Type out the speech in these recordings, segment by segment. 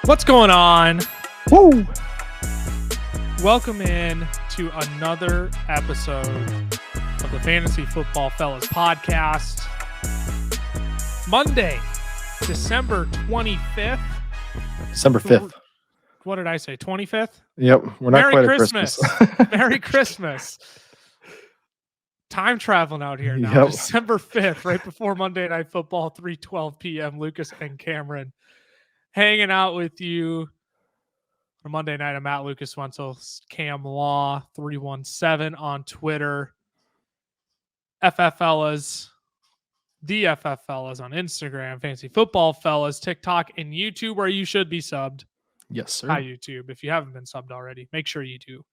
What's going on? Woo! Welcome in to another episode of the Fantasy Football Fellas podcast. Monday, December 25th. December 5th. What did I say? 25th? Yep. We're not Merry quite Christmas. at Christmas. Merry Christmas. Time traveling out here now. Yep. December 5th, right before Monday Night Football, 3:12 p.m. Lucas and Cameron hanging out with you. On Monday night, I'm at Lucas Wenzel, Cam Law 317 on Twitter, FF Fellas, DFF Fellas on Instagram, Fantasy Football Fellas, TikTok, and YouTube, where you should be subbed. Yes, sir. Hi, YouTube. If you haven't been subbed already, make sure you do.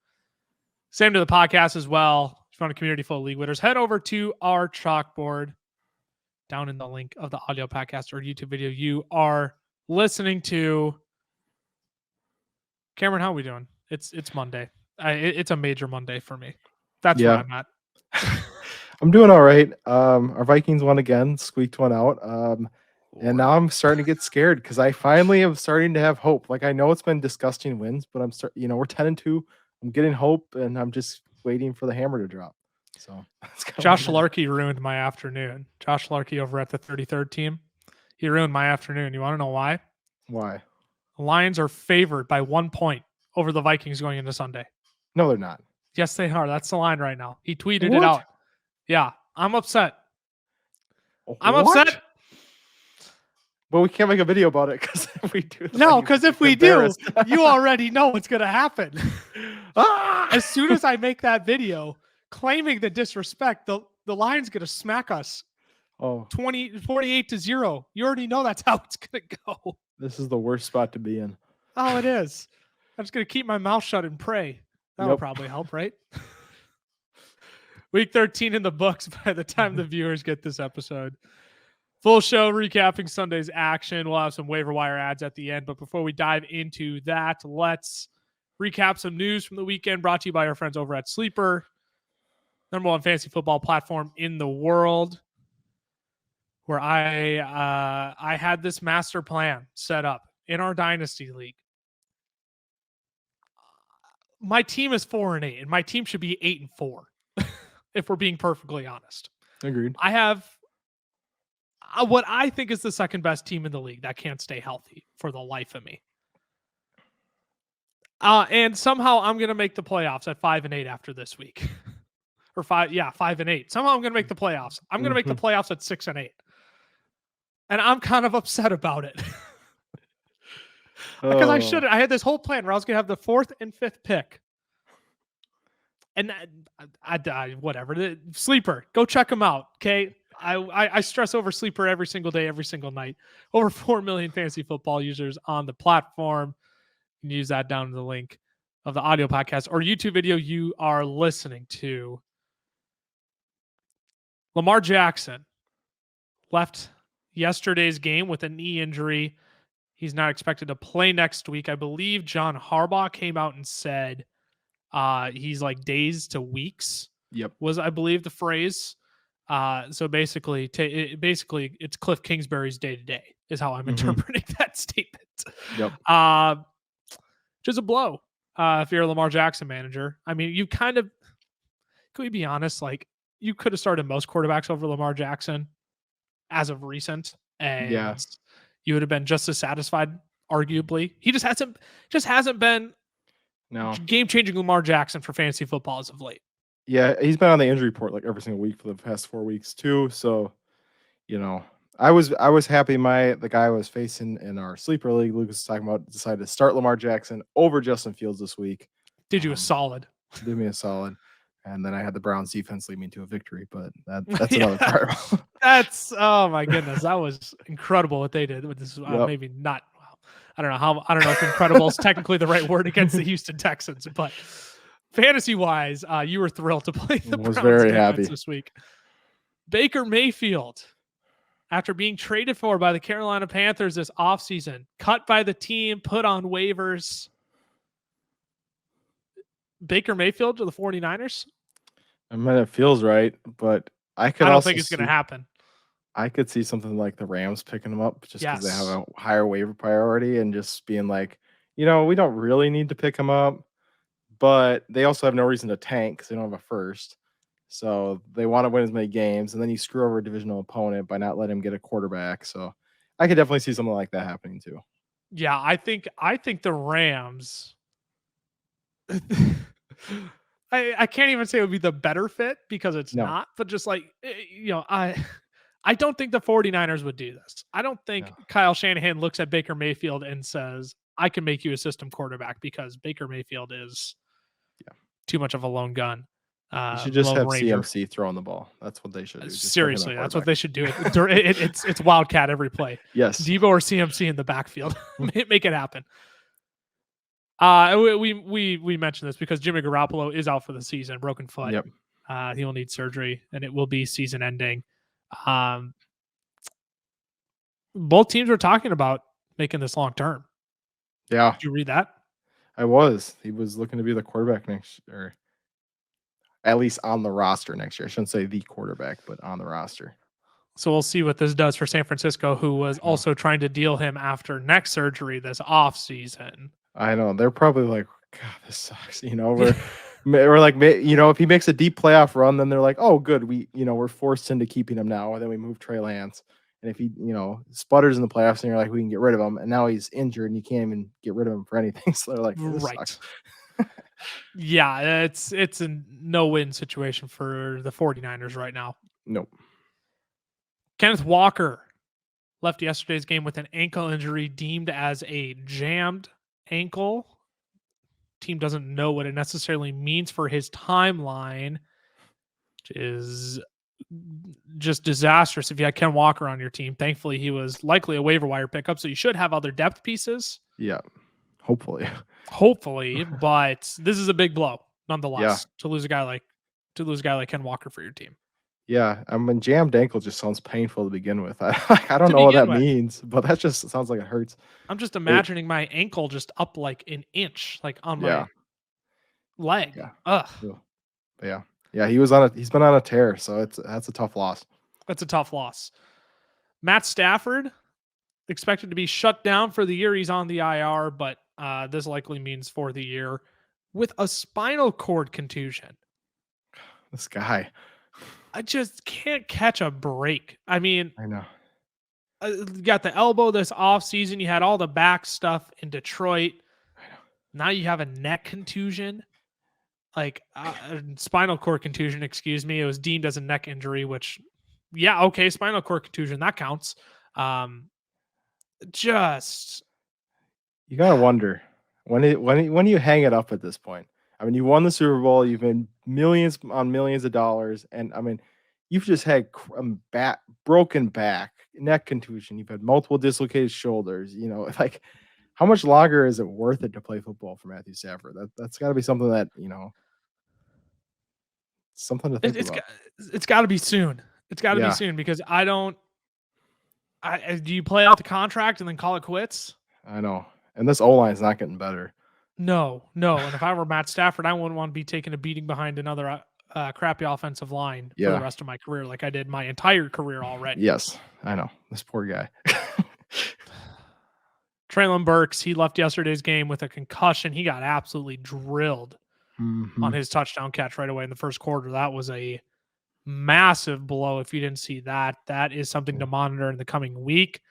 Same to the podcast as well. If you want a community full of league winners, head over to our chalkboard down in the link of the audio podcast or YouTube video you are listening to. Cameron, how are we doing? It's Monday. It's a major Monday for me. That's where I'm at. I'm doing all right. Our Vikings won again, squeaked one out. And now I'm starting to get scared because I finally am starting to have hope. Like, I know it's been disgusting wins, but we're 10-2. I'm getting hope, and I'm just waiting for the hammer to drop. So Josh Larkey ruined my afternoon. Josh Larkey over at the 33rd team. He ruined my afternoon. You want to know why? Why? The Lions are favored by 1 point over the Vikings going into Sunday. No, they're not. Yes, they are. That's the line right now. He tweeted it out. Yeah, I'm upset. I'm upset. Well, we can't make a video about it because if we do. No, because if we do, you already know what's going to happen. As soon as I make that video claiming the disrespect, the Lions going to smack us. 48-0. You already know that's how it's going to go. This is the worst spot to be in. Oh, it is. I'm just going to keep my mouth shut and pray. That'll probably help, right? Week 13 in the books by the time the viewers get this episode. Full show recapping Sunday's action. We'll have some waiver wire ads at the end. But before we dive into that, let's recap some news from the weekend brought to you by our friends over at Sleeper, number one fantasy football platform in the world, where I had this master plan set up in our Dynasty League. My team is 4-8, and my team should be 8-4, if we're being perfectly honest. Agreed. I have what I think is the second best team in the league that can't stay healthy for the life of me. And somehow I'm going to make the playoffs at 5-8 after this week. Or 5-8. Somehow I'm going to make the playoffs. I'm going to make the playoffs at 6-8. And I'm kind of upset about it. Because I had this whole plan where I was going to have the 4th and 5th pick. And I whatever. The Sleeper, go check them out, okay? I stress over Sleeper every single day, every single night. Over 4 million fantasy football users on the platform. You can use that down in the link of the audio podcast or YouTube video you are listening to. Lamar Jackson left yesterday's game with a knee injury. He's not expected to play next week. I believe John Harbaugh came out and said he's like days to weeks. Yep. Was, I believe, the phrase. So basically, it's Cliff Kingsbury's day to day is how I'm interpreting that statement. Yep. Just a blow. If you're a Lamar Jackson manager, I mean, you kind of, can we be honest? Like, you could have started most quarterbacks over Lamar Jackson as of recent, and you would have been just as satisfied. Arguably, he just hasn't been game-changing Lamar Jackson for fantasy football as of late. Yeah, he's been on the injury report like every single week for the past 4 weeks too. So, I was happy the guy I was facing in our sleeper league, Lucas was talking about, decided to start Lamar Jackson over Justin Fields this week. Did you a solid? Did me a solid. And then I had the Browns defense lead me to a victory, but that's another part. That's, oh my goodness. That was incredible what they did with this. Maybe not. I don't know if incredible is technically the right word against the Houston Texans, but fantasy wise, you were thrilled to play the Browns very happy this week. Baker Mayfield, after being traded for by the Carolina Panthers this offseason, cut by the team, put on waivers. Baker Mayfield to the 49ers? I mean, it feels right, but I don't think it's going to happen. I could see something like the Rams picking him up just because they have Yes. a higher waiver priority and just being like, we don't really need to pick him up, but they also have no reason to tank because they don't have a first. So they want to win as many games, and then you screw over a divisional opponent by not letting him get a quarterback. So I could definitely see something like that happening too. Yeah, I think the Rams. I can't even say it would be the better fit because it's No, not, but just like I don't think the 49ers would do this. I don't think no. Kyle Shanahan looks at Baker Mayfield and says, I can make you a system quarterback, because Baker Mayfield is Yeah. too much of a lone gun. You should just Lone have Ranger. CMC throwing the ball. That's what they should do. Just pick Seriously, another that's what quarterback. they should do. It's Wildcat every play. Yes. Debo or CMC in the backfield. Make it happen. We mentioned this because Jimmy Garoppolo is out for the season, broken foot. Yep. He will need surgery, and it will be season ending. Both teams were talking about making this long term. Yeah. Did you read that? I was. He was looking to be the quarterback next year, or at least on the roster next year. I shouldn't say the quarterback, but on the roster. So we'll see what this does for San Francisco, who was also trying to deal him after neck surgery this off season. I know. They're probably like, God, this sucks. We're like, if he makes a deep playoff run, then they're like, oh, good. We're forced into keeping him now. And then we move Trey Lance. And if he, sputters in the playoffs, and you're like, we can get rid of him. And now he's injured and you can't even get rid of him for anything. So they're like, this sucks. Yeah, it's a no-win situation for the 49ers right now. Nope. Kenneth Walker left yesterday's game with an ankle injury deemed as a jammed ankle. Team doesn't know what it necessarily means for his timeline, which is just disastrous if you had Ken Walker on your team. Thankfully, he was likely a waiver wire pickup, so you should have other depth pieces. Yeah, hopefully, but this is a big blow nonetheless. Yeah. to lose a guy like Ken Walker for your team. Yeah, jammed ankle just sounds painful to begin with. I don't know what that means, but that just sounds like it hurts. I'm just imagining my ankle just up like an inch, like on my leg. Yeah. Ugh. Yeah. He's been on a tear, so that's a tough loss. That's a tough loss. Matt Stafford expected to be shut down for the year. He's on the IR, but this likely means for the year with a spinal cord contusion. This guy. I just can't catch a break. I mean, I know. You got the elbow this offseason. You had all the back stuff in Detroit. I know. Now you have a neck contusion, like spinal cord contusion, excuse me. It was deemed as a neck injury, which, yeah, okay, spinal cord contusion, that counts. Just you gotta wonder when do you hang it up at this point? I mean, you won the Super Bowl. You've been millions on millions of dollars, and I mean, you've just had broken back, neck contusion. You've had multiple dislocated shoulders. Like, how much longer is it worth it to play football for Matthew Stafford? That's got to be something that something to think about. It's got to be soon. It's got to be soon because do you play out the contract and then call it quits? I know, and this O-line is not getting better. No. And if I were Matt Stafford, I wouldn't want to be taking a beating behind another crappy offensive line for the rest of my career, like I did my entire career already. Yes, I know. This poor guy. Traylon Burks, he left yesterday's game with a concussion. He got absolutely drilled on his touchdown catch right away in the first quarter. That was a massive blow. If you didn't see that, that is something to monitor in the coming week.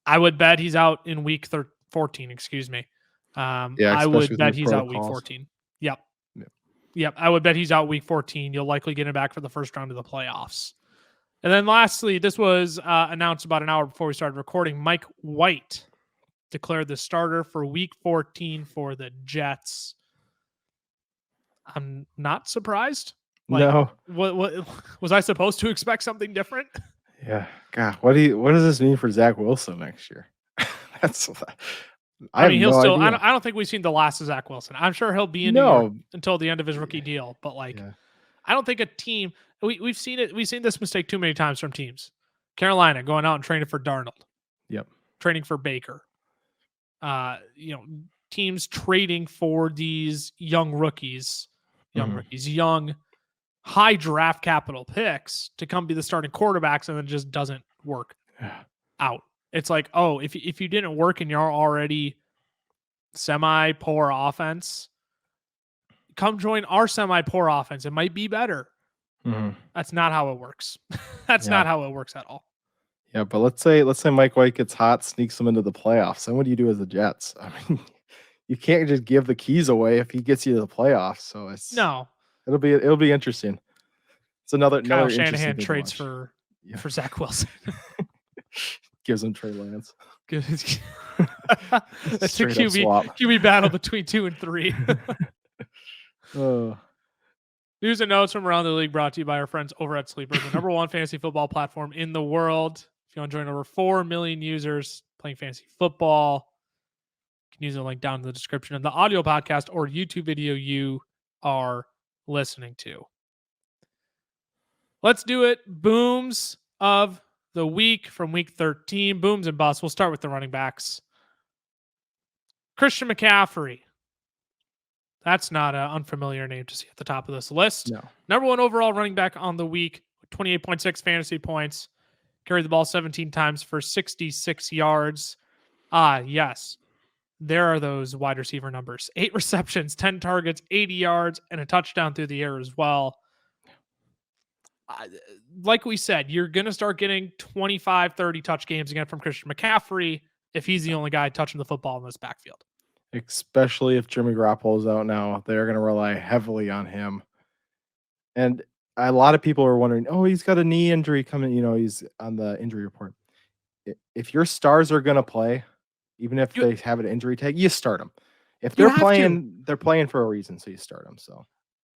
I would bet he's out in week 14, excuse me. I would bet he's out week 14. Yep. I would bet he's out week 14. You'll likely get him back for the first round of the playoffs. And then lastly, this was announced about an hour before we started recording. Mike White declared the starter for week 14 for the Jets. I'm not surprised. No. What was I supposed to expect something different? Yeah. God, what does this mean for Zach Wilson next year? I mean, he'll still. I don't think we've seen the last of Zach Wilson. I'm sure he'll be in New York until the end of his rookie deal. But I don't think a team. We've seen it. We've seen this mistake too many times from teams. Carolina going out and training for Darnold. Yep. Training for Baker. Teams trading for these young rookies, young high draft capital picks to come be the starting quarterbacks, and then it just doesn't work out. It's like, oh, if you didn't work and you're already semi-poor offense, come join our semi-poor offense. It might be better. Mm-hmm. That's not how it works. That's not how it works at all. Yeah, but let's say Mike White gets hot, sneaks them into the playoffs. Then what do you do as the Jets? I mean, you can't just give the keys away if he gets you to the playoffs. So it'll be interesting. It's another Kyle interesting Shanahan thing to trades watch. for Zach Wilson. Gives him Trey Lance. That's a QB battle between 2 and 3. News and notes from around the league brought to you by our friends over at Sleeper, the #1 fantasy football platform in the world. If you want to join over 4 million users playing fantasy football, you can use the link down in the description of the audio podcast or YouTube video you are listening to. Let's do it. Booms of the week from week 13. Booms and busts. We'll start with the running backs. Christian McCaffrey. That's not an unfamiliar name to see at the top of this list. No. #1 overall running back on the week, 28.6 fantasy points. Carried the ball 17 times for 66 yards. Yes. There are those wide receiver numbers. 8 receptions, 10 targets, 80 yards, and a touchdown through the air as well. Like we said, you're going to start getting 25, 30 touch games again from Christian McCaffrey if he's the only guy touching the football in this backfield. Especially if Jimmy Garoppolo's out now, they're going to rely heavily on him. And a lot of people are wondering, oh, he's got a knee injury coming. He's on the injury report. If your stars are going to play, even if they have an injury tag, you start them. If they're playing, they're playing for a reason, so you start them. So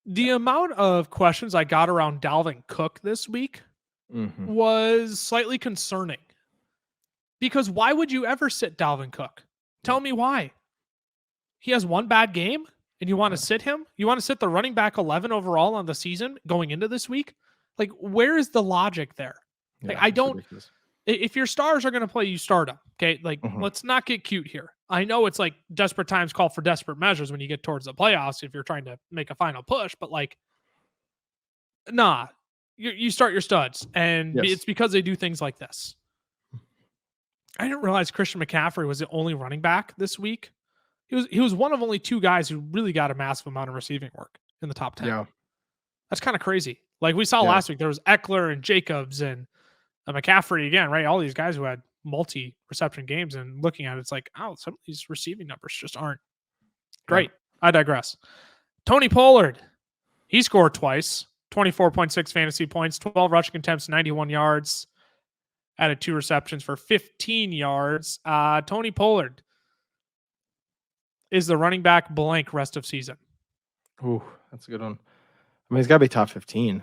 the amount of questions I got around Dalvin Cook this week was slightly concerning. Because why would you ever sit Dalvin Cook? Tell me why. He has one bad game and you want to sit him? You want to sit the running back 11 overall on the season going into this week? Like, where is the logic there? Like, I don't. Ridiculous. If your stars are going to play, you start them. Okay. Like, let's not get cute here. I know it's like desperate times call for desperate measures when you get towards the playoffs if you're trying to make a final push, but like, nah, you start your studs. And it's because they do things like this. I didn't realize Christian McCaffrey was the only running back this week. He was one of only 2 guys who really got a massive amount of receiving work in the top 10. Yeah. That's kind of crazy. Like we saw last week, there was Eckler and Jacobs and McCaffrey again, right? All these guys who had multi-reception games, and looking at it, it's like, oh, some of these receiving numbers just aren't great. I digress. Tony Pollard, he scored twice, 24.6 fantasy points, 12 rushing attempts, 91 yards, added 2 receptions for 15 yards. Tony Pollard is the running back blank rest of season. Ooh, that's a good one. I mean, he's got to be top 15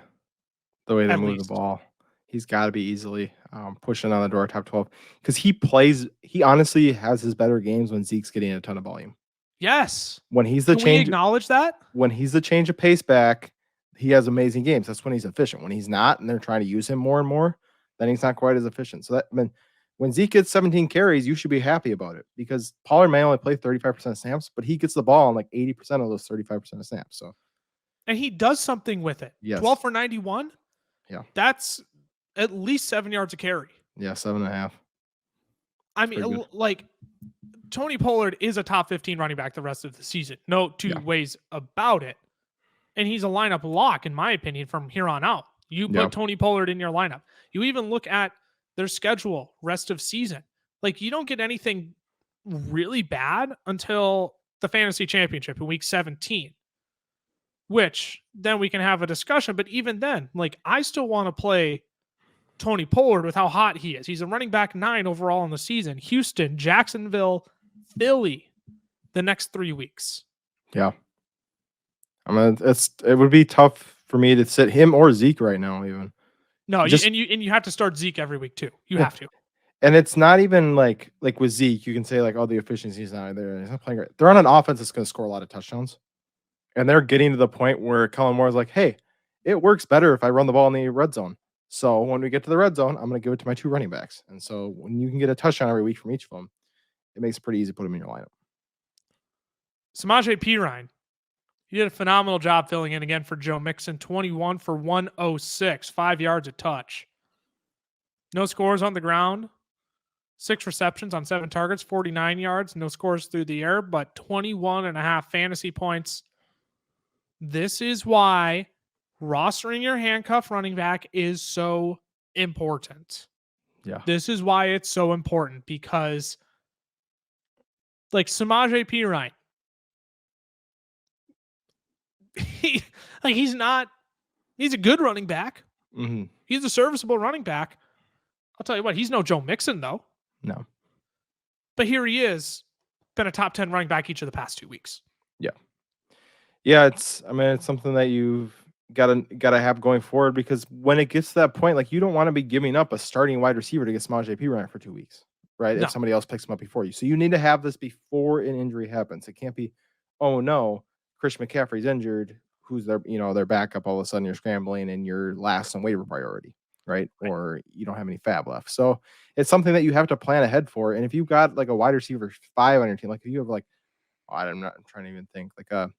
the way they move the ball. He's got to be easily pushing on the door top 12 because he honestly has his better games when Zeke's getting a ton of volume. Yes. When he's the Can we acknowledge that? When he's the change of pace back, he has amazing games. That's when he's efficient. When he's not and they're trying to use him more and more, then he's not quite as efficient. So when Zeke gets 17 carries, you should be happy about it because Pollard may only play 35% of snaps, but he gets the ball on like 80% of those 35% of snaps. So, and he does something with it. Yes. 12 for 91. Yeah. That's at least 7 yards a carry. Yeah, 7.5. I mean, like Tony Pollard is a top 15 running back the rest of the season. No two ways about it. And he's a lineup lock, in my opinion, from here on out. You put Tony Pollard in your lineup. You even look at their schedule rest of season. Like, you don't get anything really bad until the fantasy championship in week 17, which then we can have a discussion. But even then, like, I still want to play Tony Pollard with how hot he is. He's a running back 9 overall in the season. Houston, Jacksonville, Philly, the next 3 weeks. Yeah. I mean, it would be tough for me to sit him or Zeke right now, even. No, you have to start Zeke every week too. You have to. And it's not even like with Zeke, you can say like, oh, the efficiency's not there. He's not playing great. They're on an offense that's going to score a lot of touchdowns. And they're getting to the point where Kellen Moore's like, hey, it works better if I run the ball in the red zone. So when we get to the red zone, I'm going to give it to my 2 running backs. And so when you can get a touchdown every week from each of them, it makes it pretty easy to put them in your lineup. Samaje Perine He did a phenomenal job filling in again for Joe Mixon. 21 for 106, 5 yards a touch. No scores on the ground. 6 receptions on 7 targets, 49 yards. No scores through the air, but 21.5 fantasy points. This is why rostering your handcuff running back is so important. Yeah. This is why it's so important because, like, Samaje Perine, he's a good running back. Mm-hmm. He's a serviceable running back. I'll tell you what, he's no Joe Mixon, though. No. But here he is, been a top 10 running back each of the past 2 weeks. Yeah. Yeah, it's something that you've gotta have going forward, because when it gets to that point, like, you don't want to be giving up a starting wide receiver to get Samaje Perine for 2 weeks, right? No. If somebody else picks him up before you. So you need to have this before an injury happens. It can't be, oh no, Christian McCaffrey's injured, who's their backup, all of a sudden you're scrambling and you're last on waiver priority, right? Or you don't have any fab left. So it's something that you have to plan ahead for. And if you've got like a wide receiver 5 on your team, like if you have like, I'm trying to even think, like a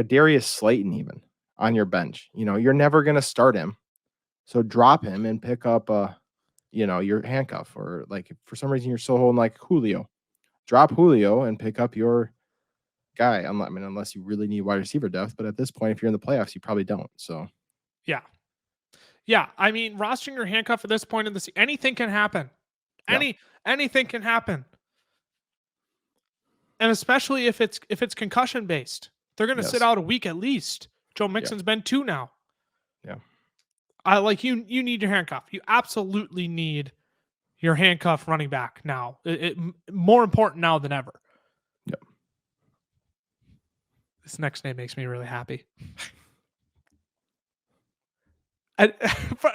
Darius Slayton even on your bench, you're never going to start him. So drop him and pick up your handcuff, or like if for some reason you're still holding like Julio, drop Julio and pick up your guy. Unless you really need wide receiver depth, but at this point, if you're in the playoffs, you probably don't. So yeah. I mean, rostering your handcuff at this point in the season, anything can happen. Anything can happen. And especially if it's concussion based, they're going to sit out a week at least. Joe Mixon's been 2 now. Yeah. You need your handcuff. You absolutely need your handcuff running back now. It more important now than ever. Yep. This next name makes me really happy.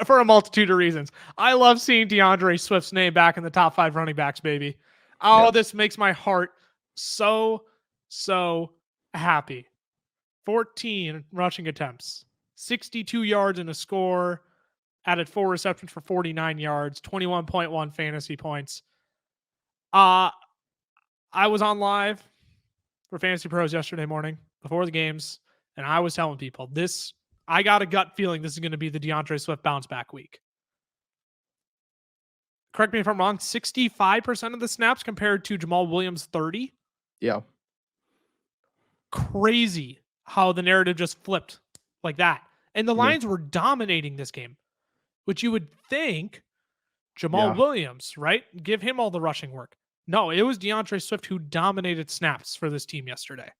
For a multitude of reasons. I love seeing DeAndre Swift's name back in the top 5 running backs, baby. Oh, This makes my heart so happy. 14 rushing attempts, 62 yards and a score, added 4 receptions for 49 yards, 21.1 fantasy points. I was on live for Fantasy Pros yesterday morning before the games, and I was telling people I got a gut feeling this is going to be the DeAndre Swift bounce back week. Correct me if I'm wrong, 65% of the snaps compared to Jamal Williams' 30. Yeah. Crazy how the narrative just flipped like that. And the Lions were dominating this game, which you would think Jamal Williams, right? Give him all the rushing work. No, it was DeAndre Swift who dominated snaps for this team yesterday.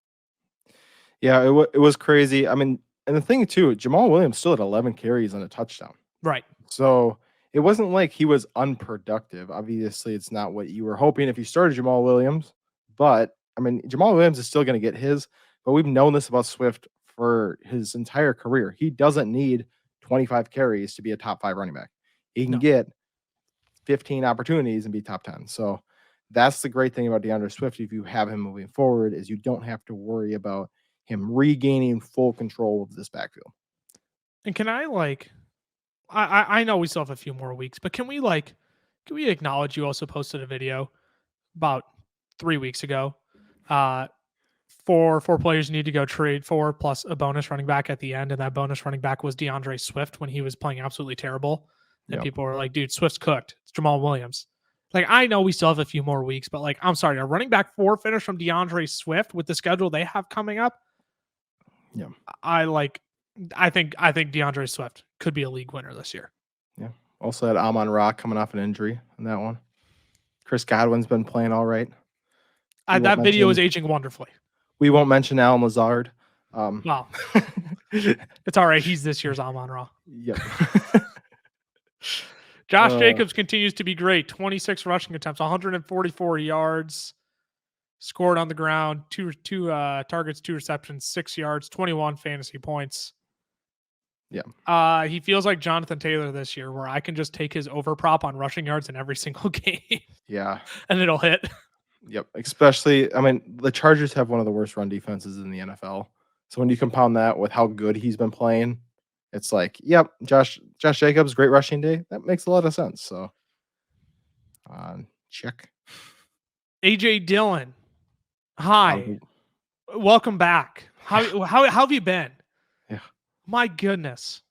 Yeah, it was crazy. I mean, and the thing too, Jamal Williams still had 11 carries and a touchdown. Right. So it wasn't like he was unproductive. Obviously, it's not what you were hoping if you started Jamal Williams. But, I mean, Jamal Williams is still going to get his. But we've known this about Swift for his entire career. He doesn't need 25 carries to be a top 5 running back. He can get 15 opportunities and be top 10. So that's the great thing about DeAndre Swift. If you have him moving forward, is you don't have to worry about him regaining full control of this backfield. And can I know we still have a few more weeks, but can we acknowledge you also posted a video about 3 weeks ago? 4 players you need to go trade for, plus a bonus running back at the end. And that bonus running back was DeAndre Swift when he was playing absolutely terrible. And people were like, dude, Swift's cooked. It's Jamal Williams. Like, I know we still have a few more weeks, but like, I'm sorry, a running back 4 finish from DeAndre Swift with the schedule they have coming up. Yeah. I think DeAndre Swift could be a league winner this year. Yeah. Also had Amon-Ra coming off an injury in that one. Chris Godwin's been playing all right. That video is aging wonderfully. We won't mention Allen Lazard. Wow. It's all right. He's this year's Amon-Ra. Yep. Josh Jacobs continues to be great. 26 rushing attempts, 144 yards, scored on the ground, two targets, 2 receptions, 6 yards, 21 fantasy points. Yeah. He feels like Jonathan Taylor this year, where I can just take his over prop on rushing yards in every single game. Yeah. And it'll hit. Yep. Especially, I mean, the Chargers have one of the worst run defenses in the NFL. So when you compound that with how good he's been playing, it's like, yep, Josh Jacobs, great rushing day. That makes a lot of sense. So, check. AJ Dillon, hi, welcome back. How have you been? Yeah. My goodness.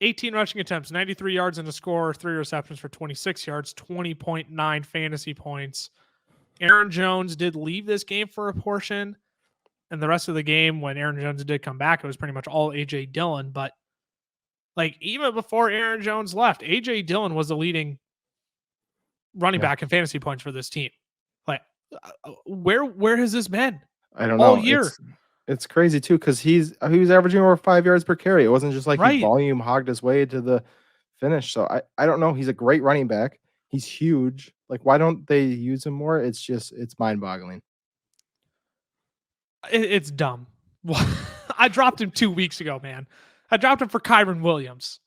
18 rushing attempts, 93 yards and a score, 3 receptions for 26 yards, 20.9 fantasy points. Aaron Jones did leave this game for a portion. And the rest of the game, when Aaron Jones did come back, it was pretty much all A.J. Dillon. But like even before Aaron Jones left, A.J. Dillon was the leading running back in fantasy points for this team. Like where has this been? I don't All know. year. It's crazy too because he was averaging over 5 yards per carry. It wasn't just like Right. he volume hogged his way to the finish. So I don't know. He's a great running back. He's huge. Like why don't they use him more? It's mind boggling. It's dumb. I dropped him 2 weeks ago, man. I dropped him for Kyron Williams.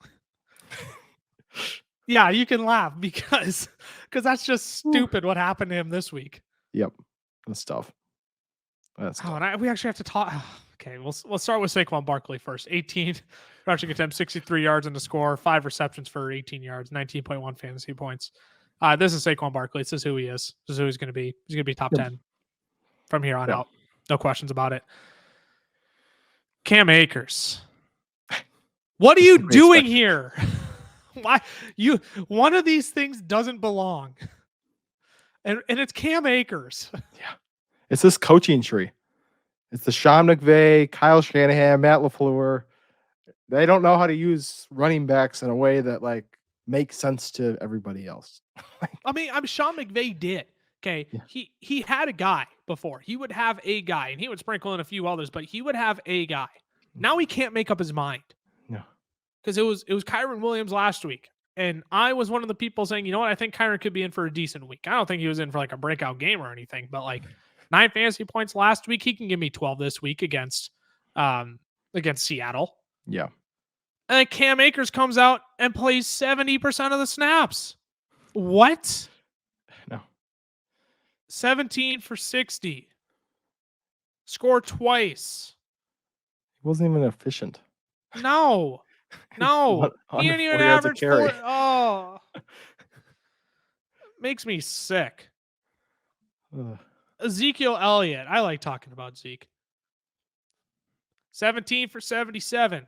Yeah, you can laugh because that's just stupid what happened to him this week. Yep. That's tough. And we actually have to talk. Okay, we'll start with Saquon Barkley first. 18 rushing attempts, 63 yards and a score, 5 receptions for 18 yards, 19.1 fantasy points. This is Saquon Barkley. This is who he is. This is who he's going to be. He's going to be top 10 from here on out. No questions about it. Cam Akers. What are you doing here? Why one of these things doesn't belong. And it's Cam Akers. Yeah. It's this coaching tree. It's the Sean McVay, Kyle Shanahan, Matt LaFleur. They don't know how to use running backs in a way that like makes sense to everybody else. I'm Sean McVay did. Okay. Yeah. He had a guy before. He would have a guy and he would sprinkle in a few others, but he would have a guy. Now he can't make up his mind. No. Because it was Kyron Williams last week. And I was one of the people saying, you know what, I think Kyron could be in for a decent week. I don't think he was in for like a breakout game or anything, but like 9 fantasy points last week. He can give me 12 this week against Seattle. Yeah. And then Cam Akers comes out and plays 70% of the snaps. What? No. 17 for 60. Score twice. He wasn't even efficient. No. He didn't even average 4. Oh. Makes me sick. Ezekiel Elliott. I like talking about Zeke. 17 for 77.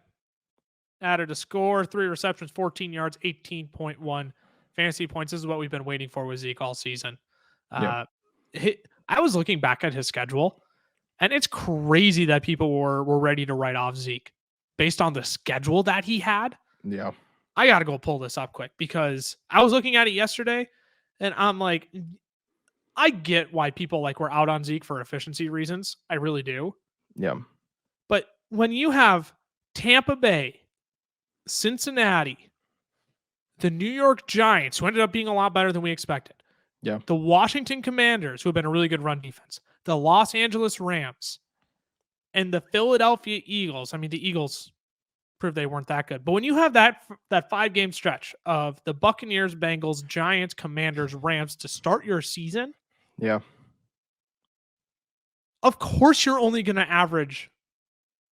Added a score, 3 receptions, 14 yards, 18.1 fantasy points. This is what we've been waiting for with Zeke all season. I was looking back at his schedule, and it's crazy that people were ready to write off Zeke based on the schedule that he had. Yeah. I got to go pull this up quick because I was looking at it yesterday, and I'm like, I get why people like were out on Zeke for efficiency reasons. I really do. Yeah. But when you have Tampa Bay, Cincinnati, the New York Giants, who ended up being a lot better than we expected. Yeah. The Washington Commanders, who have been a really good run defense. The Los Angeles Rams. And the Philadelphia Eagles. I mean, the Eagles proved they weren't that good. But when you have that 5-game stretch of the Buccaneers, Bengals, Giants, Commanders, Rams to start your season. Yeah. Of course you're only going to average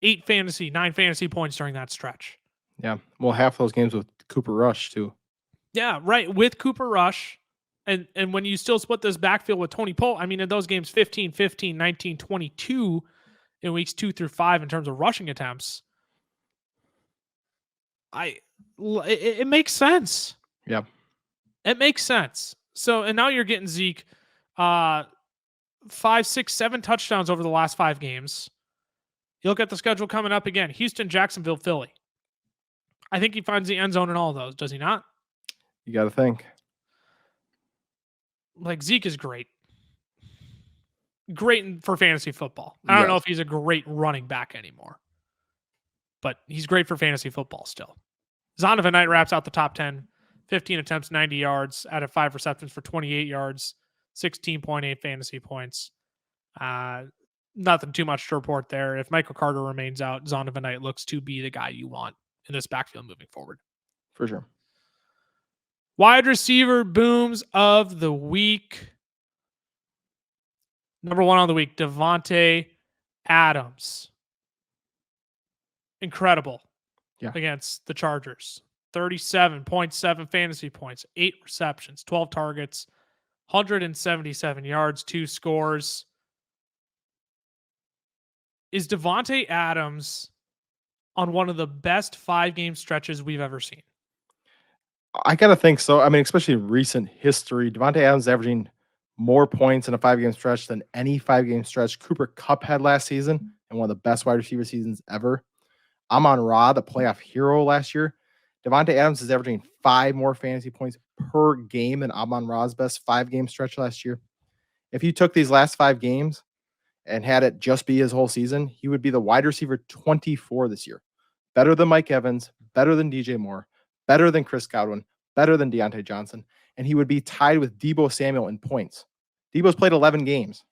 9 fantasy points during that stretch. Yeah. Well, half those games with Cooper Rush too. Yeah, right. With Cooper Rush. And when you still split this backfield with Tony Pollard, I mean, in those games, 15, 15, 19, 22 in weeks 2 through 5 in terms of rushing attempts, it makes sense. Yeah. It makes sense. So, and now you're getting Zeke 5, 6, 7 touchdowns over the last 5 games. You look at the schedule coming up again. Houston, Jacksonville, Philly. I think he finds the end zone in all of those, does he not? You got to think. Like, Zeke is great. Great for fantasy football. I don't know if he's a great running back anymore, but he's great for fantasy football still. Zonovan Knight wraps out the top 10, 15 attempts, 90 yards, added 5 receptions for 28 yards, 16.8 fantasy points. Nothing too much to report there. If Michael Carter remains out, Zonovan Knight looks to be the guy you want in this backfield moving forward. For sure. Wide receiver booms of the week. Number 1 on the week, Devontae Adams. Incredible against the Chargers. 37.7 fantasy points, 8 receptions, 12 targets, 177 yards, 2 scores. is Devontae Adams on one of the best 5-game stretches we've ever seen? I gotta think so. I mean, especially in recent history, Devontae Adams averaging more points in a 5-game stretch than any 5-game stretch Cooper Kupp had last season, and one of the best wide receiver seasons ever. Amon-Ra, the playoff hero last year. Devontae Adams is averaging 5 more fantasy points per game than Amon-Ra's best 5-game stretch last year. If you took these last 5 games and had it just be his whole season, he would be the wide receiver 24 this year. Better than Mike Evans, better than DJ Moore, better than Chris Godwin, better than Deontay Johnson, and he would be tied with Deebo Samuel in points. Deebo's played 11 games,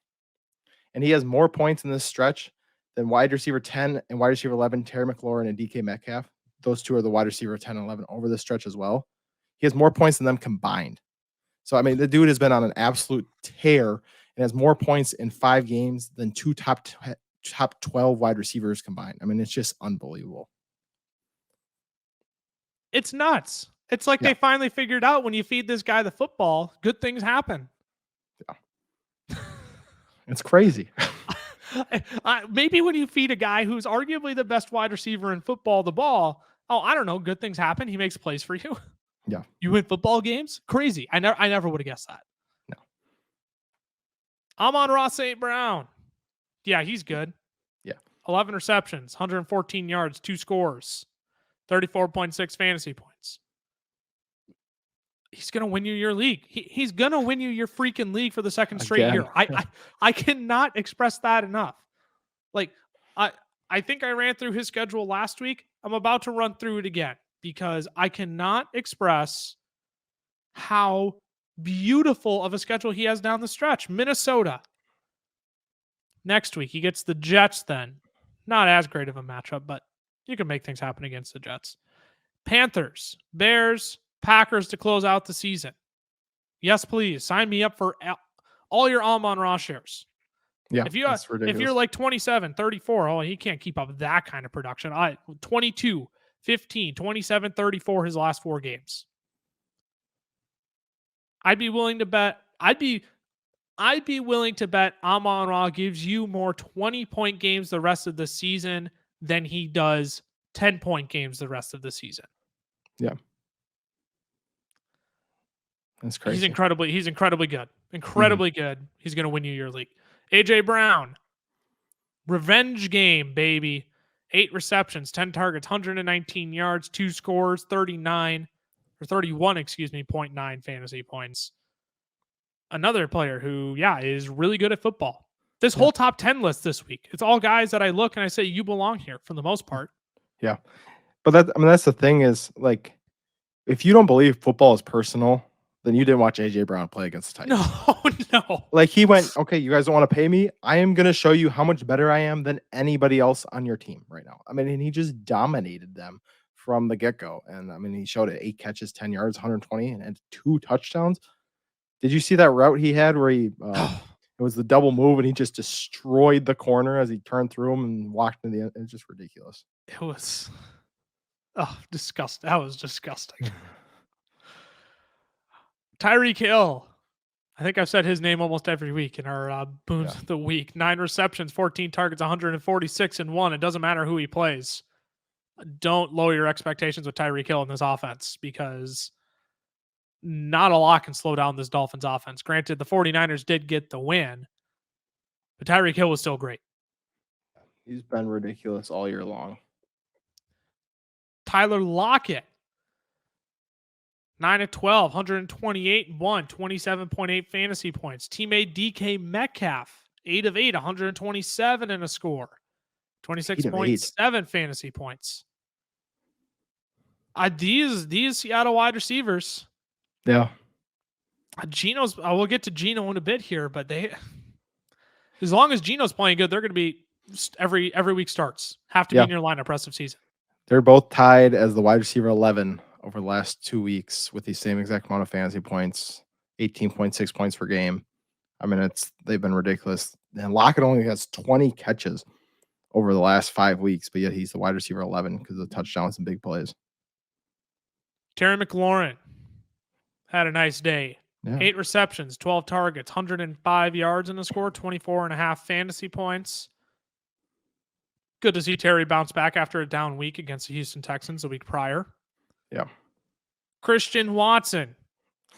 and he has more points in this stretch than wide receiver 10 and wide receiver 11, Terry McLaurin and DK Metcalf. Those two are the wide receiver 10 and 11 over this stretch as well. He has more points than them combined. So, I mean, the dude has been on an absolute tear and has more points in 5 games than 2 top 12 wide receivers combined. I mean, it's just unbelievable. It's nuts. It's like they finally figured out when you feed this guy the football, good things happen. Yeah. It's crazy. Maybe when you feed a guy who's arguably the best wide receiver in football the ball, I don't know, good things happen. He makes plays for you. Yeah. You win football games? Crazy. I never would have guessed that. No. Amon-Ra St. Brown. Yeah, he's good. Yeah. 11 receptions, 114 yards, 2 scores, 34.6 fantasy points. He's going to win you your league. He's going to win you your freaking league for the second straight year. I cannot express that enough. Like, I think I ran through his schedule last week. I'm about to run through it again because I cannot express how beautiful of a schedule he has down the stretch. Minnesota. Next week, he gets the Jets then. Not as great of a matchup, but you can make things happen against the Jets. Panthers, Bears, Packers to close out the season. Yes, please. Sign me up for all your Amon-Ra shares. Yeah, if you're like 27, 34, he can't keep up that kind of production. 22, 15, 27, 34 his last 4 games. I'd be willing to bet Amon-Ra gives you more 20-point games the rest of the season than he does 10-point games the rest of the season. Yeah. That's crazy. He's incredibly good. Incredibly good. He's going to win you your league. AJ Brown. Revenge game, baby. 8 receptions, 10 targets, 119 yards, 2 scores, 31, 0.9 fantasy points. Another player who, is really good at football. This whole top 10 list this week, it's all guys that I look and I say, you belong here for the most part. Yeah. But that's the thing is, like, if you don't believe football is personal, then you didn't watch AJ Brown play against the Titans. No. Like, he went, okay, you guys don't want to pay me. I am going to show you how much better I am than anybody else on your team right now. I mean, and he just dominated them from the get-go. And I mean, he showed it 8 catches, 10 yards, 120, and 2 touchdowns. Did you see that route he had where he it was the double move and he just destroyed the corner as he turned through him and walked into the end? It's just ridiculous. It was disgusting. That was disgusting. Tyreek Hill. I think I've said his name almost every week in our Booms of the Week. 9 receptions, 14 targets, 146 and 1. It doesn't matter who he plays. Don't lower your expectations with Tyreek Hill in this offense because not a lot can slow down this Dolphins offense. Granted, the 49ers did get the win, but Tyreek Hill was still great. He's been ridiculous all year long. Tyler Lockett. 9 of 12, 128 and 1, 27.8 fantasy points. Teammate DK Metcalf, 8 of 8, 127 and a score. 26.7 fantasy points. These Seattle wide receivers. Yeah. Geno's, we'll get to Geno in a bit here, but as long as Geno's playing good, they're going to be every week starts. Have to be in your lineup rest of season. They're both tied as the wide receiver 11 over the last 2 weeks with the same exact amount of fantasy points, 18.6 points per game. I mean, they've been ridiculous. And Lockett only has 20 catches over the last 5 weeks, but yet he's the wide receiver 11 because of the touchdowns and big plays. Terry McLaurin had a nice day. Yeah. 8 receptions, 12 targets, 105 yards in the score, 24.5 fantasy points. Good to see Terry bounce back after a down week against the Houston Texans the week prior. Yeah. Christian Watson.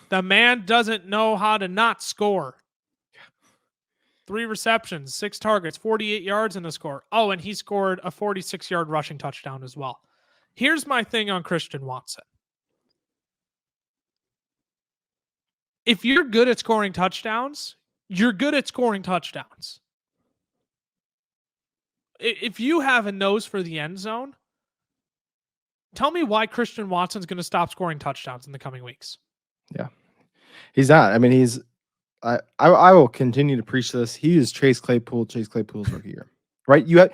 The man doesn't know how to not score. 3 receptions, 6 targets, 48 yards in the score. Oh, and he scored a 46-yard rushing touchdown as well. Here's my thing on Christian Watson. If you're good at scoring touchdowns, you're good at scoring touchdowns. If you have a nose for the end zone, tell me why Christian Watson's going to stop scoring touchdowns in the coming weeks. Yeah. He's not. I mean, I will continue to preach this. He is Chase Claypool's rookie year. Right? You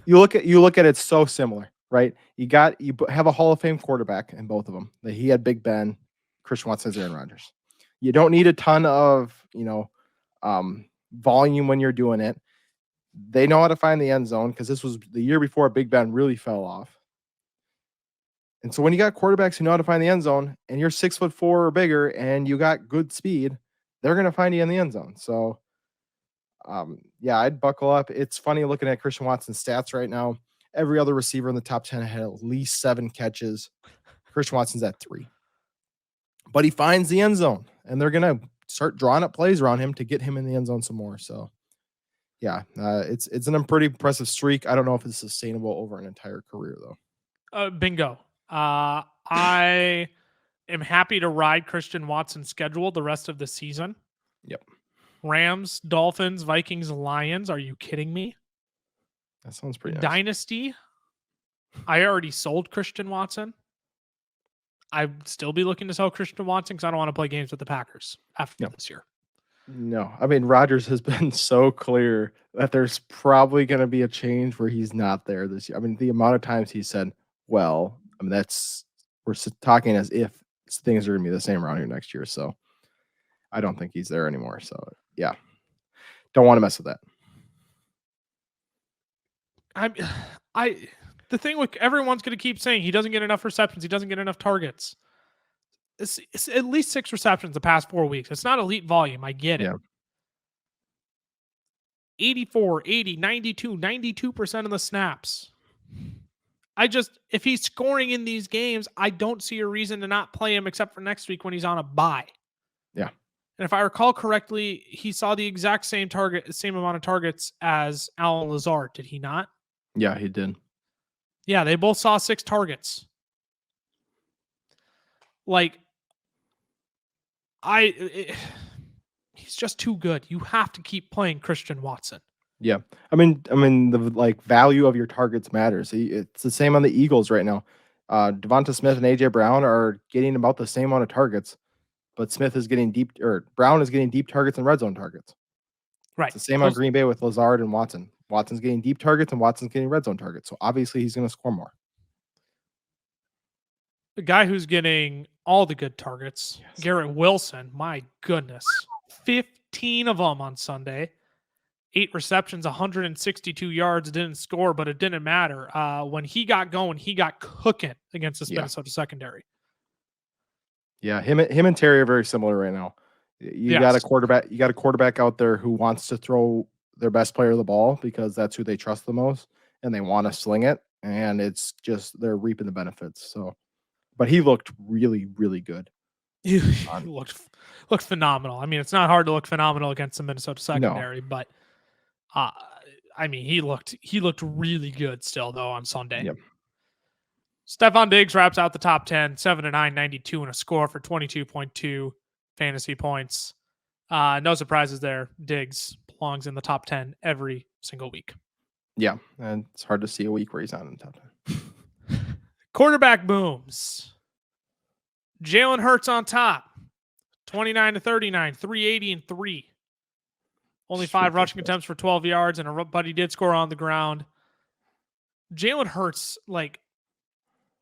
look at it so similar, right? You have a Hall of Fame quarterback in both of them. He had Big Ben, Christian Watson has Aaron Rodgers. You don't need a ton of, volume when you're doing it. They know how to find the end zone because this was the year before Big Ben really fell off. And so when you got quarterbacks who know how to find the end zone and you're 6'4" or bigger and you got good speed, they're going to find you in the end zone. So, I'd buckle up. It's funny looking at Christian Watson's stats right now. Every other receiver in the top 10 had at least 7 catches. Christian Watson's at 3. But he finds the end zone, and they're going to start drawing up plays around him to get him in the end zone some more. So, it's a pretty impressive streak. I don't know if it's sustainable over an entire career, though. Bingo. I am happy to ride Christian Watson's schedule the rest of the season. Yep. Rams, Dolphins, Vikings, Lions. Are you kidding me? That sounds pretty nice. Dynasty. I already sold Christian Watson. I'd still be looking to sell Christian Watson because I don't want to play games with the Packers after this year. No, I mean, Rodgers has been so clear that there's probably going to be a change where he's not there this year. I mean, the amount of times he said, well, I mean, we're talking as if things are going to be the same around here next year. So I don't think he's there anymore. So don't want to mess with that. The thing with everyone's going to keep saying he doesn't get enough receptions. He doesn't get enough targets. It's at least 6 receptions the past 4 weeks. It's not elite volume. I get it. Yeah. 84, 80, 92, 92% of the snaps. If he's scoring in these games, I don't see a reason to not play him except for next week when he's on a bye. Yeah. And if I recall correctly, he saw the exact same amount of targets as Allen Lazard, did he not? Yeah, he did. Yeah, they both saw 6 targets. He's just too good. You have to keep playing Christian Watson. Yeah. I mean, the value of your targets matters. It's the same on the Eagles right now. Devonta Smith and AJ Brown are getting about the same amount of targets, but Brown is getting deep targets and red zone targets. Right. It's the same on Green Bay with Lazard and Watson. Watson's getting deep targets and Watson's getting red zone targets. So obviously he's going to score more. The guy who's getting all the good targets, Garrett Wilson, my goodness, 15 of them on Sunday, 8 receptions, 162 yards, didn't score, but it didn't matter. When he got going, he got cooking against this Minnesota secondary. Yeah, him and Terry are very similar right now. You got a quarterback out there who wants to throw their best player the ball because that's who they trust the most, and they want to sling it, and it's just they're reaping the benefits. So, but he looked really, really good. He looked phenomenal. I mean, it's not hard to look phenomenal against the Minnesota secondary, but he looked really good still though on Sunday. Yep. Stephon Diggs wraps out the top 10, 7-9, 92, and a score for 22.2 fantasy points. No surprises there. Diggs belongs in the top 10 every single week. Yeah, and it's hard to see a week where he's not in the top 10. Quarterback booms. Jalen Hurts on top. 29-39, 380 and 3. Only 5 rushing attempts for 12 yards, but he did score on the ground. Jalen Hurts,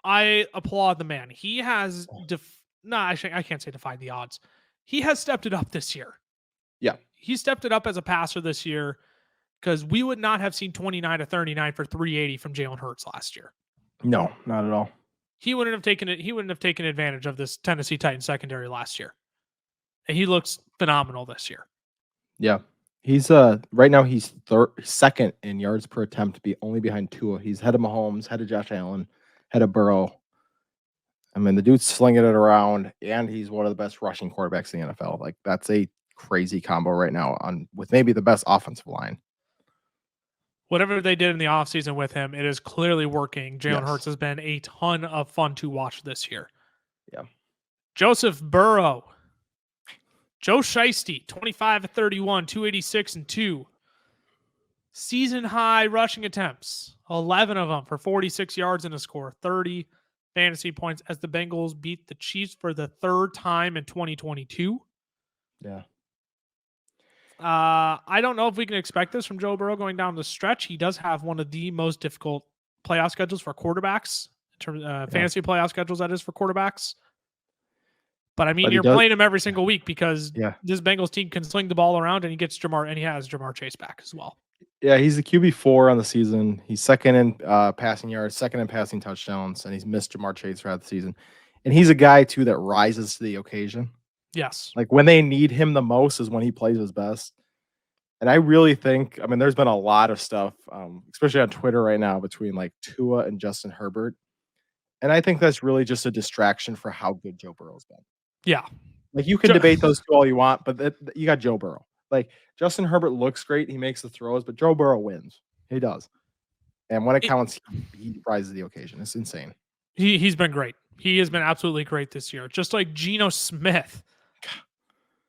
I applaud the man. He has I can't say defied the odds. He has stepped it up this year. Yeah. He stepped it up as a passer this year because we would not have seen 29-39 for 380 from Jalen Hurts last year. No, not at all. He wouldn't have taken advantage of this Tennessee Titans secondary last year. And he looks phenomenal this year. Yeah. He's right now he's second in yards per attempt, only behind Tua. He's head of Mahomes, head of Josh Allen, head of Burrow. I mean, the dude's slinging it around, and he's one of the best rushing quarterbacks in the NFL. Like, that's a crazy combo right now with maybe the best offensive line. Whatever they did in the offseason with him, it is clearly working. Jalen Hurts has been a ton of fun to watch this year. Yeah. Joseph Burrow. Joe Shiesty, 25-31, 286 and 2. Season high rushing attempts, 11 of them for 46 yards and a score, 30 fantasy points as the Bengals beat the Chiefs for the third time in 2022. Yeah. I don't know if we can expect this from Joe Burrow going down the stretch. He does have one of the most difficult playoff schedules for quarterbacks, in terms of fantasy playoff schedules, that is, for quarterbacks. But I mean, you're playing him every single week because this Bengals team can sling the ball around, and he has Jamar Chase back as well. Yeah, he's the QB4 on the season. He's second in passing yards, second in passing touchdowns, and he's missed Jamar Chase throughout the season. And he's a guy too that rises to the occasion. Yes. Like, when they need him the most is when he plays his best. And I really think, I mean, there's been a lot of stuff, especially on Twitter right now, between like Tua and Justin Herbert. And I think that's really just a distraction for how good Joe Burrow's been. Yeah. Like, you can debate those two all you want, but you got Joe Burrow. Like, Justin Herbert looks great. He makes the throws, but Joe Burrow wins. He does. And when it counts, he rises to the occasion. It's insane. He's been great. He has been absolutely great this year. Just like Geno Smith.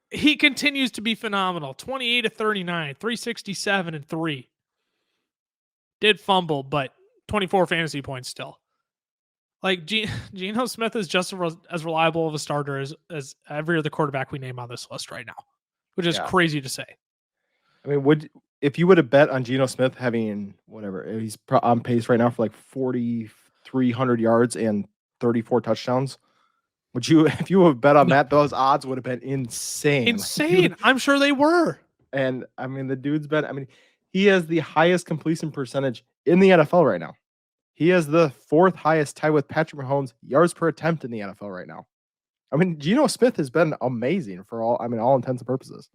He continues to be phenomenal. 28-39, 367 and 3. Did fumble, but 24 fantasy points still. Like, Geno Smith is just as reliable of a starter as every other quarterback we name on this list right now, which is crazy to say. I mean, if you would have bet on Geno Smith having whatever, he's on pace right now for like 4,300 yards and 34 touchdowns. Would you, if you would bet on that, those odds would have been insane. Insane. I'm sure they were. And I mean, the dude's been, I mean, he has the highest completion percentage in the NFL right now. He has the fourth highest, tie with Patrick Mahomes yards per attempt in the NFL right now. I mean, Geno Smith has been amazing for all intents and purposes.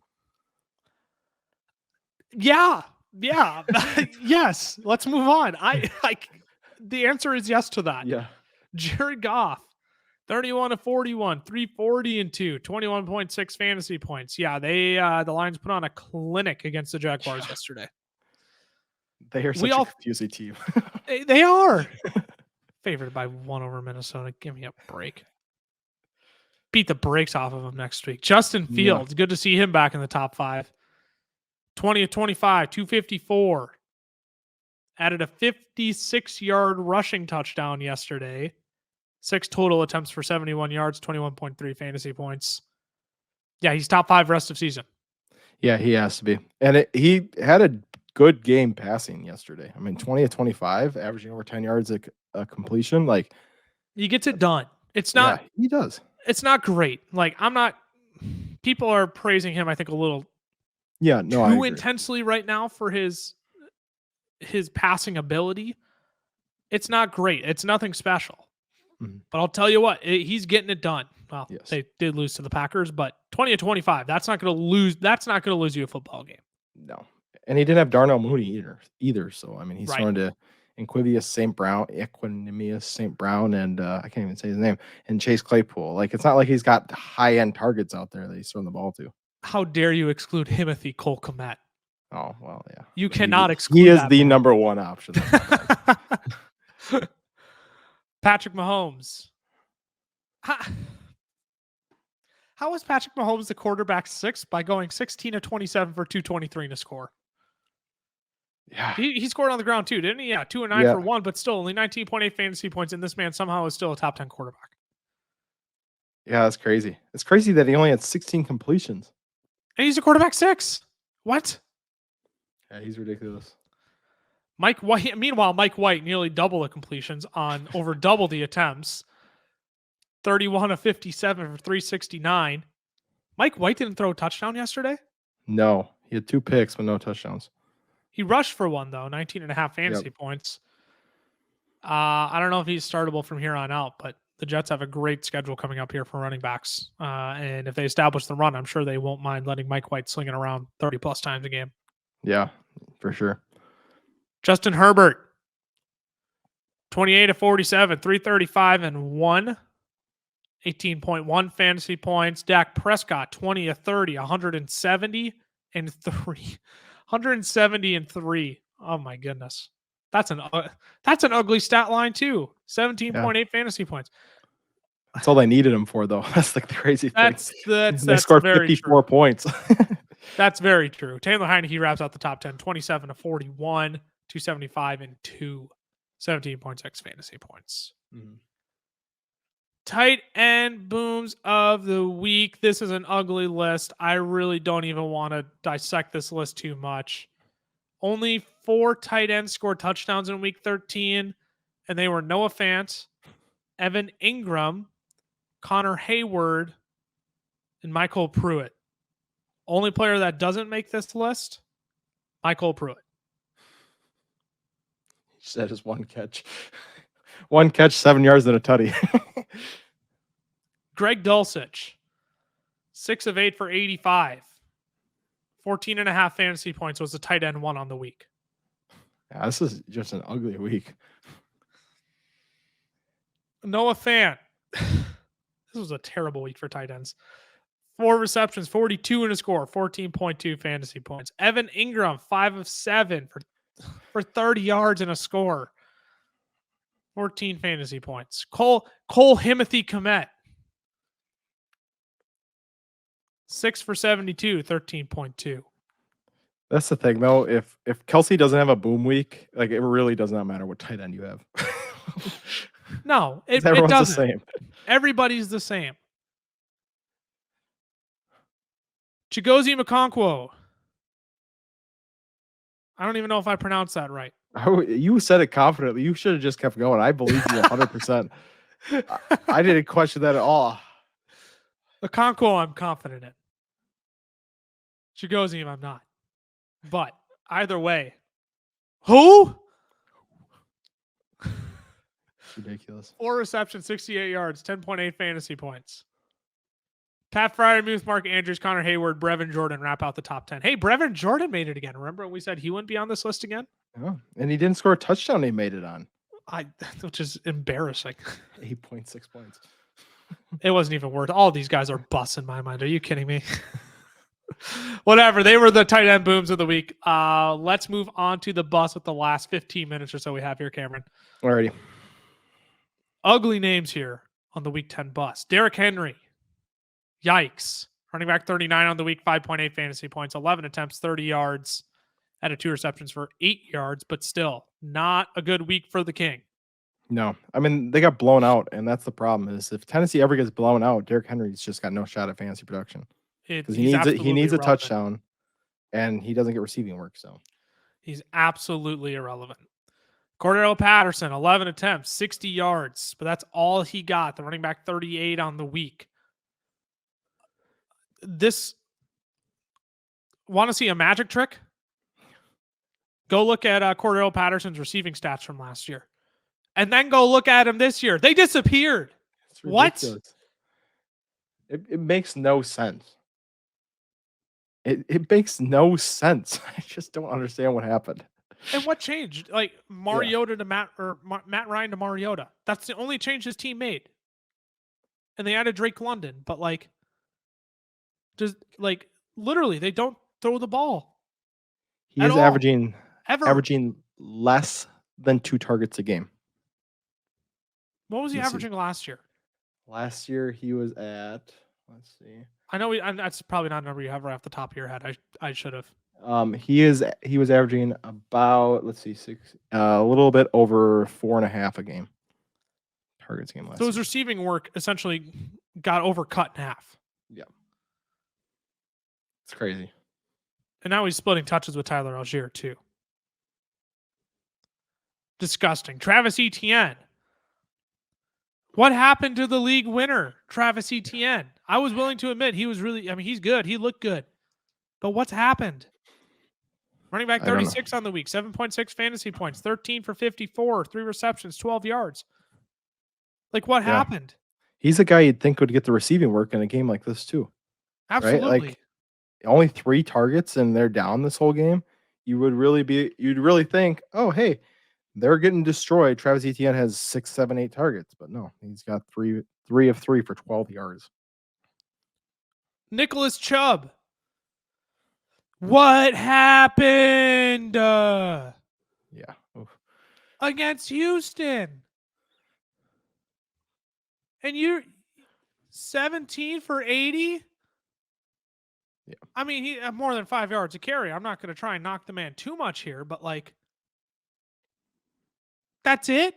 Yeah. Yes. Let's move on. The answer is yes to that. Yeah. Jared Goff, 31-41, 340 and 2, 21.6 fantasy points. Yeah, the Lions put on a clinic against the Jaguars yesterday. They are such a confusing team. They are. Favored by 1 over Minnesota. Give me a break. Beat the brakes off of them next week. Justin Fields, good to see him back in the top 5. 20-25, 254. Added a 56-yard rushing touchdown yesterday. 6 total attempts for 71 yards, 21.3 fantasy points. Yeah, he's top 5 rest of season. Yeah, he has to be. And he had a good game passing yesterday. I mean, 20-25, averaging over 10 yards a completion. Like, he gets it done. It's not. Yeah, he does. It's not great. Like, people are praising him, I think, a little too intensely right now for his passing ability. It's not great. It's nothing special. Mm-hmm. But I'll tell you what, he's getting it done. Well, they did lose to the Packers, but 20-25, that's not going to lose. That's not going to lose you a football game. No. And he didn't have Darnell Mooney either. So, I mean, he's throwing to Equanimeous St. Brown, and I can't even say his name, and Chase Claypool. Like, it's not like he's got high-end targets out there that he's throwing the ball to. How dare you exclude Timothy Cole Kmet? Oh, well, yeah. You cannot exclude He is the number one option. Patrick Mahomes. How was Patrick Mahomes the quarterback 6 by going 16-27 for 223 in a score? Yeah. He scored on the ground too, didn't he? Yeah, 2 and 9 for 1, but still only 19.8 fantasy points, and this man somehow is still a top 10 quarterback. Yeah, that's crazy. It's crazy that he only had 16 completions. And he's a quarterback 6. What? Yeah, he's ridiculous. Meanwhile, Mike White nearly double the completions on over double the attempts. 31-57 for 369. Mike White didn't throw a touchdown yesterday? No. He had 2 picks, but no touchdowns. He rushed for 1, though. 19.5 fantasy points. I don't know if he's startable from here on out, but the Jets have a great schedule coming up here for running backs. And if they establish the run, I'm sure they won't mind letting Mike White sling it around 30 plus times a game. Yeah, for sure. Justin Herbert, 28 of 47, 335 and 1, 18.1 fantasy points. Dak Prescott, 20 of 30, 170 and 3. 170 and 3. Oh my goodness. That's an ugly stat line too. 17.8 fantasy points. That's all they needed him for, though. That's like the crazy thing. They scored 54 points. That's very true. Taylor Heineke wraps out the top 10, 27 to 41, 275 and 2, 17.6 fantasy points. Mm-hmm. Tight end booms of the week. This is an ugly list. I really don't even want to dissect this list too much. Only 4 tight ends scored touchdowns in week 13, and they were Noah Fant, Evan Ingram, Connor Hayward, and Michael Pruitt. Only player that doesn't make this list, Michael Pruitt. He said his one catch. One catch, 7 yards and a tutty. Greg Dulcich, 6 of 8 for 85. 14.5 fantasy points was the tight end one on the week. Yeah, this is just an ugly week. Noah Fant. This was a terrible week for tight ends. 4 receptions, 42 in a score, 14.2 fantasy points. Evan Ingram, 5 of 7 for 30 yards and a score, 14 fantasy points. Cole Himothy Komet, 6 for 72, 13.2. That's the thing, though. If Kelsey doesn't have a boom week, like it really does not matter what tight end you have. No, it everyone's doesn't. the same. Everybody's the same. Chigozie Okonkwo. I don't even know if I pronounced that right. Oh, you said it confidently. You should have just kept going. I believe you 100%. I didn't question that at all. Okonkwo, I'm confident in. Chigozie, I'm not. But either way, who? Ridiculous. 4 receptions, 68 yards, 10.8 fantasy points. Pat Fryermuth, Mark Andrews, Connor Hayward, Brevin Jordan wrap out the top 10. Hey, Brevin Jordan made it again. Remember when we said he wouldn't be on this list again? Yeah, and he didn't score a touchdown. He made it on. Which is embarrassing. 8.6 points. It wasn't even worth. All these guys are busts in my mind. Are you kidding me? Whatever. They were the tight end booms of the week. Let's move on to the bust with the last 15 minutes or so we have here, Cameron. Alrighty. Ugly names here on the week 10 bust. Derrick Henry. Yikes. Running back 39 on the week, 5.8 fantasy points, 11 attempts, 30 yards, added 2 receptions for 8 yards, but still not a good week for the King. No, I mean, they got blown out, and that's the problem is if Tennessee ever gets blown out, Derrick Henry's just got no shot at fantasy production. Because he needs a touchdown, and he doesn't get receiving work. So he's absolutely irrelevant. Cordero Patterson, 11 attempts, 60 yards, but that's all he got. The running back 38 on the week. Want to see a magic trick? Go look at Cordero Patterson's receiving stats from last year. And then go look at him this year. They disappeared. What? It makes no sense. It makes no sense. I just don't understand what happened. And what changed? Like Mariota to Matt Ryan to Mariota. That's the only change his team made. And they added Drake London, but literally they don't throw the ball. He is averaging less than 2 targets a game. What was he averaging last year? Last year he was at, let's see. I know that's probably not a number you have right off the top of your head. I should have. He was averaging about, let's see, a little bit over 4.5 a game. Targets game last So his year. receiving work essentially got overcut in half. Yeah. It's crazy. And now he's splitting touches with Tyler Algier too. Disgusting. Travis Etienne. What happened to the league winner, Travis Etienne? I was willing to admit he was he's good. He looked good. But what's happened? Running back 36 on the week, 7.6 fantasy points, 13 for 54, 3 receptions, 12 yards. Like, what Yeah. happened? He's a guy you'd think would get the receiving work in a game like this too, right? Absolutely. Like only 3 targets and they're down this whole game. You'd really think, oh hey, they're getting destroyed. Travis Etienne has 6, 7, 8 targets, but no, he's got 3 of 3 for 12 yards. Nicholas Chubb. What happened Yeah. Oof. against Houston? And you're 17 for 80? Yeah. I mean, he had more than 5 yards a carry. I'm not going to try and knock the man too much here, but like, that's it?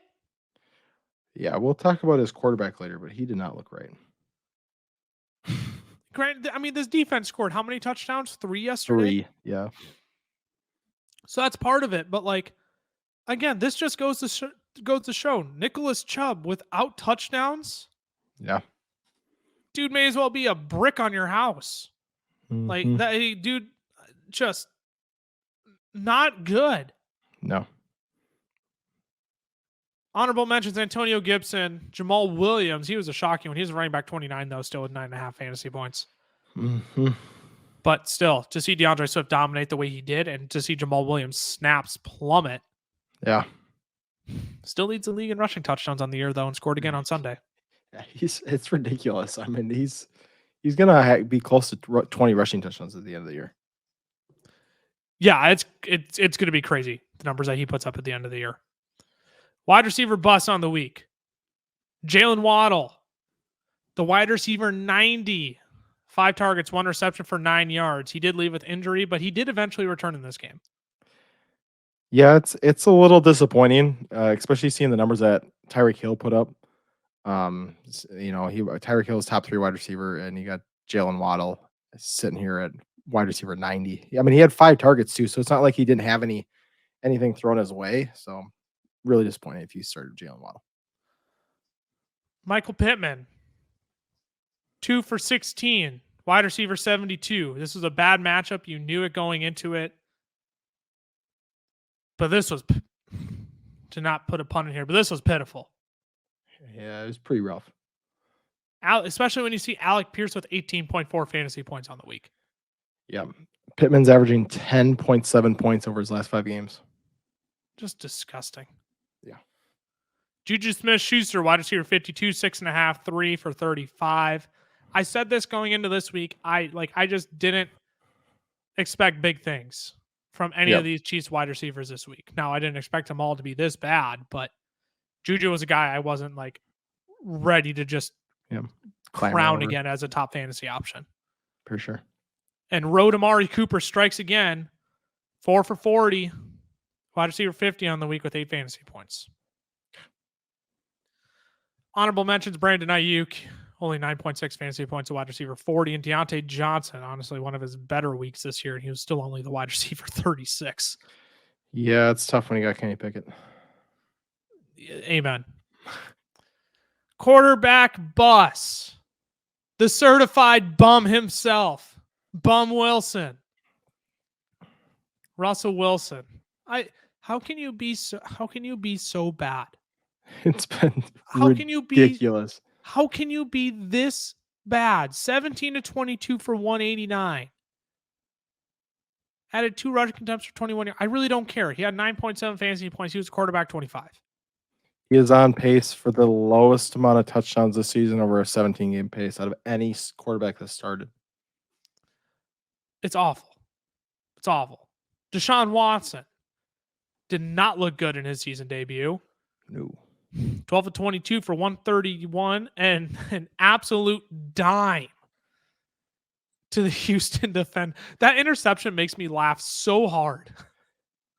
Yeah, we'll talk about his quarterback later, but he did not look right. Granted, I mean, this defense scored how many touchdowns? 3 yesterday? 3, yeah. So that's part of it. But like, again, this just goes to show Nicholas Chubb without touchdowns. Yeah. Dude may as well be a brick on your house. Like Mhm. that dude just not good. No. Honorable mentions Antonio Gibson, Jamal Williams. He was a shocking one. He was running back 29, though, still with 9.5 fantasy points. Mhm. But still, to see DeAndre Swift dominate the way he did and to see Jamal Williams snaps plummet. Yeah. Still leads the league in rushing touchdowns on the year, though, and scored again on Sunday. Yeah, it's ridiculous. I mean, he's gonna be close to 20 rushing touchdowns at the end of the year. Yeah, it's going to be crazy, the numbers that he puts up at the end of the year. Wide receiver bust on the week. Jalen Waddle, the wide receiver 90. 5 targets, 1 reception for 9 yards. He did leave with injury, but he did eventually return in this game. Yeah, it's a little disappointing, especially seeing the numbers that Tyreek Hill put up. Tyreek Hill's top 3 wide receiver, and you got Jalen Waddle sitting here at wide receiver 90. I mean, he had 5 targets too, so it's not like he didn't have anything thrown his way. So really disappointed if you started Jalen Waddle. Michael Pittman, 2 for 16, wide receiver 72. This was a bad matchup. You knew it going into it. But this was, to not put a pun in here, but this was pitiful. Yeah, it was pretty rough. Especially when you see Alec Pierce with 18.4 fantasy points on the week. Yeah. Pittman's averaging 10.7 points over his last 5 games. Just disgusting. Yeah. Juju Smith-Schuster, wide receiver 52, 6.5, 3 for 35. I said this going into this week. I just didn't expect big things from any of these Chiefs wide receivers this week. Now, I didn't expect them all to be this bad, but Juju was a guy I wasn't like ready to just crown again as a top fantasy option. For sure. And Road Amari Cooper strikes again, 4 for 40, wide receiver 50 on the week with 8 fantasy points. Honorable mentions, Brandon Ayuk, only 9.6 fantasy points, a wide receiver 40, and Deontay Johnson, honestly, one of his better weeks this year, and he was still only the wide receiver 36. Yeah, it's tough when you got Kenny Pickett. Amen. Quarterback bus. The certified bum himself, Bum Wilson. Russell Wilson. How can you be so bad? It's been ridiculous. How can you be this bad? 17 to 22 for 189. Added 2 rushing attempts for 21. I really don't care. He had 9.7 fantasy points. He was quarterback 25. He is on pace for the lowest amount of touchdowns this season over a 17-game pace out of any quarterback that started. It's awful. It's awful. Deshaun Watson did not look good in his season debut. No. 12 of 22 for 131 and an absolute dime to the Houston defense. That interception makes me laugh so hard.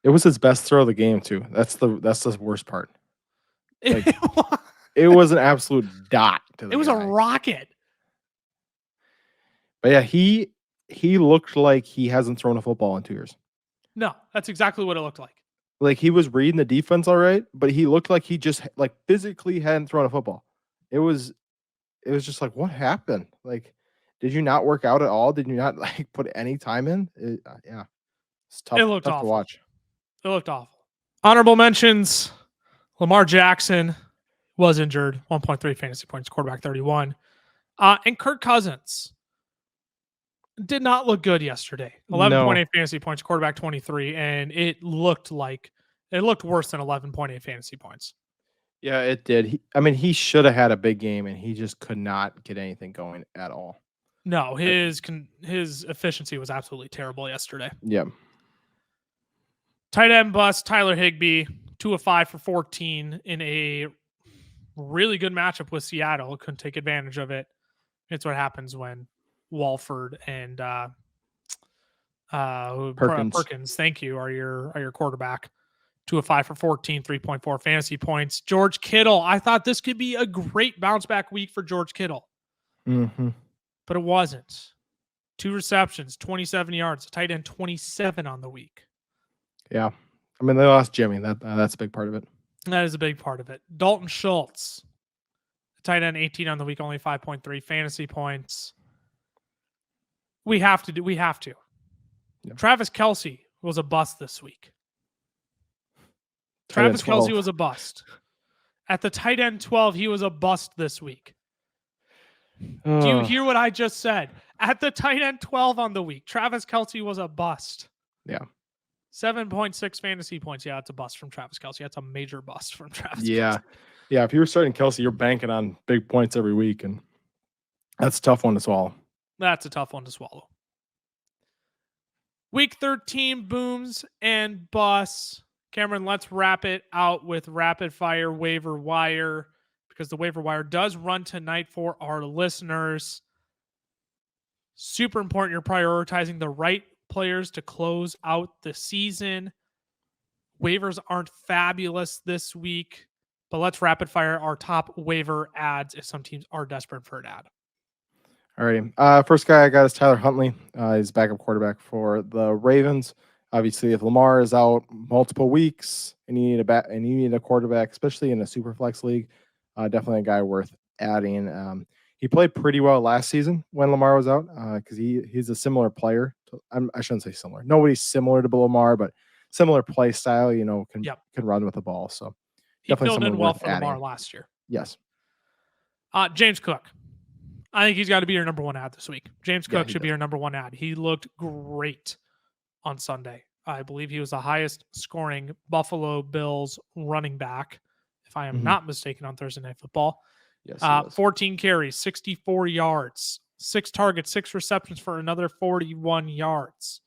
It was his best throw of the game too. That's the worst part. Like, it was an absolute dot to the It was guy. a rocket. But yeah, he looked like he hasn't thrown a football in 2 years. No, that's exactly what it looked like. Like he was reading the defense all right, but he looked like he just like physically hadn't thrown a football. It was just like, what happened? Like, did you not work out at all? Did you not like put any time in? Yeah, it's tough. It looked tough awful. to watch. It looked awful. Honorable mentions: Lamar Jackson, was injured, 1.3 fantasy points, quarterback 31. And Kirk Cousins did not look good yesterday. 11.8 fantasy points, quarterback 23, and it looked worse than 11.8 fantasy points. Yeah, it did. He should have had a big game, and he just could not get anything going at all. No, his efficiency was absolutely terrible yesterday. Yeah. Tight end bust, Tyler Higbee, 2 of 5 for 14 in a really good matchup with Seattle. Couldn't take advantage of it. It's what happens when Walford and Perkins, thank you, are your quarterback. 2 of 5 for 14, 3.4 fantasy points. George Kittle, I thought this could be a great bounce back week for George Kittle. Mm-hmm. But it wasn't. 2 receptions, 27 yards, a tight end 27 on the week. Yeah. They lost Jimmy. That's a big part of it. That is a big part of it. Dalton Schultz, tight end 18 on the week, only 5.3 fantasy points. We have to. Yeah. Travis Kelce was a bust this week. Travis Kelce was a bust. At the tight end 12, he was a bust this week. Do you hear what I just said? At the tight end 12 on the week, Travis Kelce was a bust. Yeah. 7.6 fantasy points. Yeah, it's a bust from Travis Kelce. That's a major bust from Travis Kelce. Yeah, if you were starting Kelce, you're banking on big points every week, and that's a tough one to swallow. That's a tough one to swallow. Week 13 booms and busts. Cameron, let's wrap it out with rapid fire waiver wire, because the waiver wire does run tonight for our listeners. Super important you're prioritizing the right players to close out the season. Waivers aren't fabulous this week, but let's rapid fire our top waiver ads if some teams are desperate for an ad. Alrighty. First guy I got is Tyler Huntley. He's backup quarterback for the Ravens. Obviously, if Lamar is out multiple weeks and you need a quarterback, especially in a super flex league, definitely a guy worth adding. He played pretty well last season when Lamar was out, because he's a similar player. I shouldn't say similar. Nobody's similar to Lamar, but similar play style. Can run with the ball. So he filled in well for Lamar last year. Yes. James Cook. I think he's got to be your number one ad this week. James Cook should be your number one ad. He looked great on Sunday. I believe he was the highest scoring Buffalo Bills running back, if I am not mistaken, on Thursday Night Football. Yes, 14 carries, 64 yards, 6 targets, 6 receptions for another 41 yards.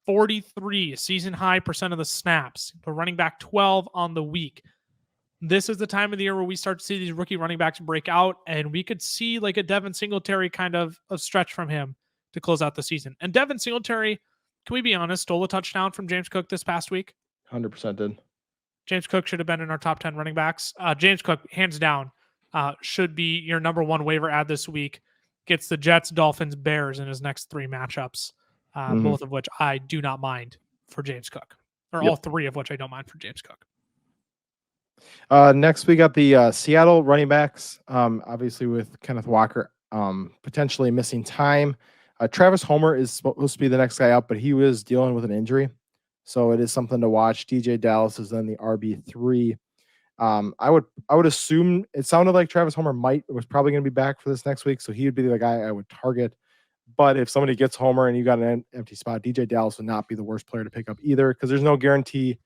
43 season high percent of the snaps. The running back 12 on the week. This is the time of the year where we start to see these rookie running backs break out, and we could see like a Devin Singletary kind of stretch from him to close out the season. And Devin Singletary, can we be honest, stole a touchdown from James Cook this past week? 100% did. James Cook should have been in our top 10 running backs. James Cook, hands down, should be your number one waiver ad this week. Gets the Jets, Dolphins, Bears in his next 3 matchups, both of which I do not mind for James Cook. Or all 3 of which I don't mind for James Cook. Next, we got the Seattle running backs. Obviously, with Kenneth Walker potentially missing time. Travis Homer is supposed to be the next guy up, but he was dealing with an injury. So it is something to watch. DJ Dallas is then the RB3. I would assume it sounded like Travis Homer was probably going to be back for this next week. So he would be the guy I would target. But if somebody gets Homer and you got an empty spot, DJ Dallas would not be the worst player to pick up either, because there's no guarantee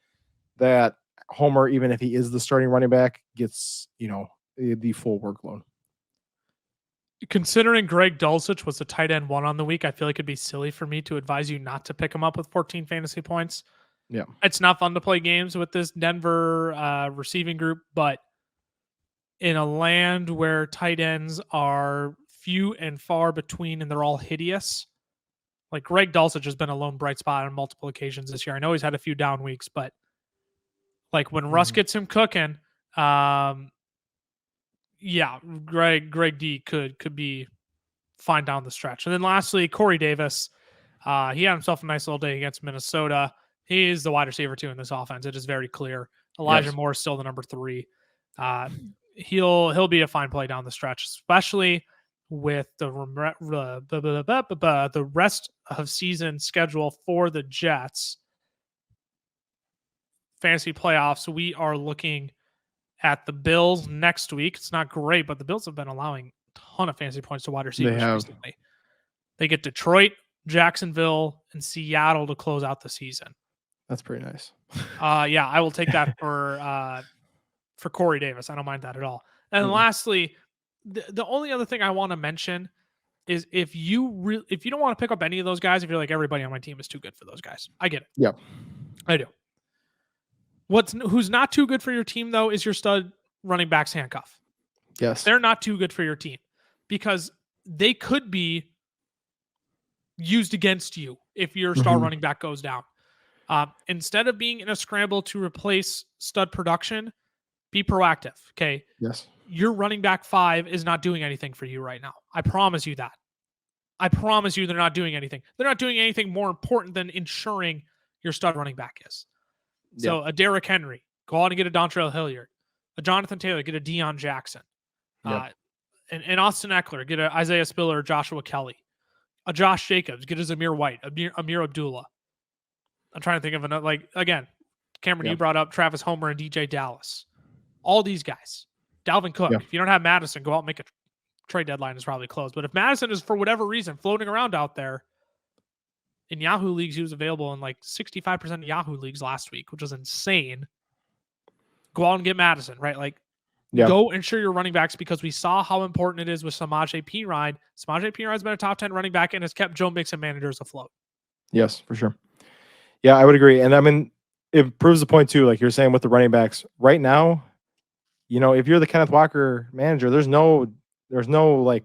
that Homer, even if he is the starting running back, gets the full workload. Considering Greg Dulcich was the tight end 1 on the week, I feel like it'd be silly for me to advise you not to pick him up with 14 fantasy points. Yeah, it's not fun to play games with this Denver receiving group, but in a land where tight ends are few and far between and they're all hideous, like Greg Dulcich has been a lone bright spot on multiple occasions this year. I know he's had a few down weeks, but like when Russ gets him cooking, Greg D could be fine down the stretch. And then lastly, Corey Davis. He had himself a nice little day against Minnesota. He is the wide receiver 2 in this offense. It is very clear. Elijah Moore is still the number 3. He'll be a fine play down the stretch, especially with the rest of season schedule for the Jets. Fantasy playoffs, we are looking at the Bills next week. It's not great, but the Bills have been allowing a ton of fantasy points to wide receivers recently. They get Detroit, Jacksonville, and Seattle to close out the season. That's pretty nice. Yeah, I will take that for Corey Davis. I don't mind that at all. And lastly, the only other thing I want to mention is if you don't want to pick up any of those guys, if you're like everybody on my team is too good for those guys, I get it. Yep, I do. Who's not too good for your team though is your stud running backs handcuff. Yes, they're not too good for your team because they could be used against you if your star running back goes down. Instead of being in a scramble to replace stud production, be proactive. Okay. Yes. Your running back 5 is not doing anything for you right now. I promise you that. I promise you they're not doing anything. They're not doing anything more important than ensuring your stud running back is. So a Derrick Henry, go out and get a Dontrell Hilliard. A Jonathan Taylor, get a Deion Jackson. And Austin Eckler, get a Isaiah Spiller or Joshua Kelly. A Josh Jacobs, get a Zamir White, Amir Abdullah. I'm trying to think of another, again, Cameron, you brought up Travis Homer and DJ Dallas. All these guys. Dalvin Cook. If you don't have Madison, go out and make a trade deadline is probably closed. But if Madison is, for whatever reason, floating around out there, in Yahoo leagues, he was available in 65% of Yahoo leagues last week, which was insane. Go out and get Madison, right? Go ensure your running backs because we saw how important it is with Samaje Perine. Samaje Perine has been a top 10 running back and has kept Joe Mixon managers afloat. Yes, for sure. Yeah, I would agree. And I mean, it proves the point too, like you're saying with the running backs right now, if you're the Kenneth Walker manager, there's no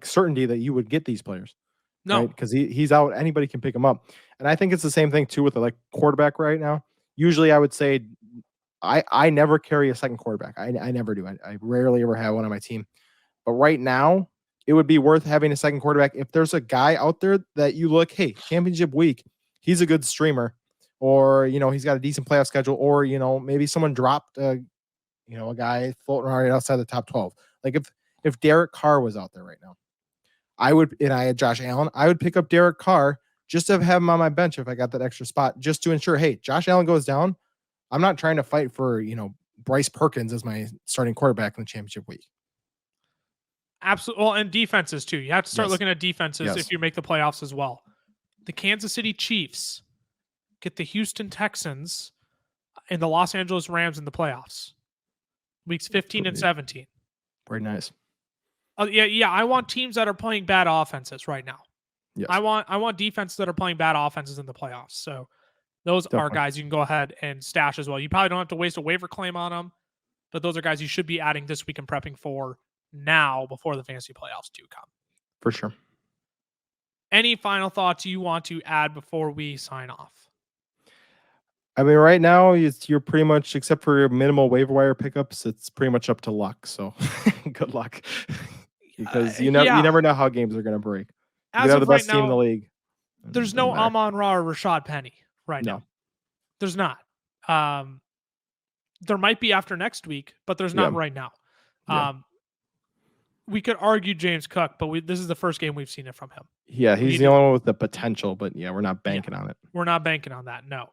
certainty that you would get these players. No, right? Because he's out. Anybody can pick him up. And I think it's the same thing too with the quarterback right now. Usually I would say I never carry a second quarterback. I never do. I rarely ever have one on my team. But right now, it would be worth having a second quarterback if there's a guy out there that you look, hey, championship week, he's a good streamer, or he's got a decent playoff schedule, or maybe someone dropped a guy floating around outside the top 12. Like if Derek Carr was out there right now, I had Josh Allen, I would pick up Derek Carr just to have him on my bench if I got that extra spot, just to ensure, hey, Josh Allen goes down, I'm not trying to fight for, Bryce Perkins as my starting quarterback in the championship week. Absolutely. Well, and defenses too. You have to start looking at defenses if you make the playoffs as well. The Kansas City Chiefs get the Houston Texans and the Los Angeles Rams in the playoffs. Weeks 15 and 17. Very nice. Yeah. I want teams that are playing bad offenses right now. Yes. I want defenses that are playing bad offenses in the playoffs. So those are guys you can go ahead and stash as well. You probably don't have to waste a waiver claim on them, but those are guys you should be adding this week and prepping for now before the fantasy playoffs do come. For sure. Any final thoughts you want to add before we sign off? I mean, right now you're pretty much, except for minimal waiver wire pickups, it's pretty much up to luck. So good luck, because you never know how games are going to break. You could have the best team in the league. There's no Amon-Ra or Rashad Penny right now. There's not. There might be after next week, but there's not right now. We could argue James Cook, but this is the first game we've seen it from him. Yeah, he's the only one with the potential, but we're not banking on it. We're not banking on that, no.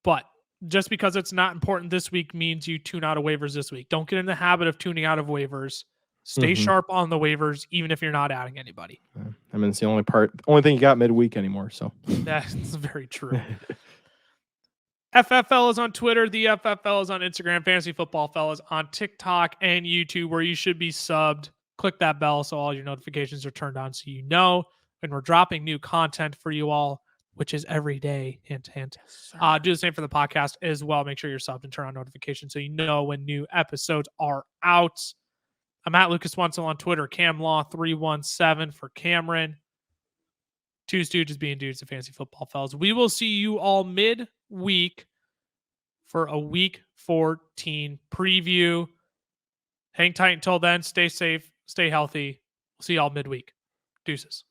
But just because it's not important this week means you tune out of waivers this week. Don't get in the habit of tuning out of waivers. Stay sharp on the waivers, even if you're not adding anybody. I mean, it's the only thing you got midweek anymore. So that's very true. FFL is on Twitter. The FFL is on Instagram. Fantasy Football Fellas on TikTok and YouTube, where you should be subbed. Click that bell so all your notifications are turned on, so you know when we're dropping new content for you all, which is every day. Hint, hint. Do the same for the podcast as well. Make sure you're subbed and turn on notifications so you know when new episodes are out. I'm at Lucas Wenzel on Twitter. CamLaw317 for Cameron. Two Stooges being dudes of Fantasy Football Fellas. We will see you all midweek for a Week 14 preview. Hang tight until then. Stay safe. Stay healthy. We'll see y'all midweek. Deuces.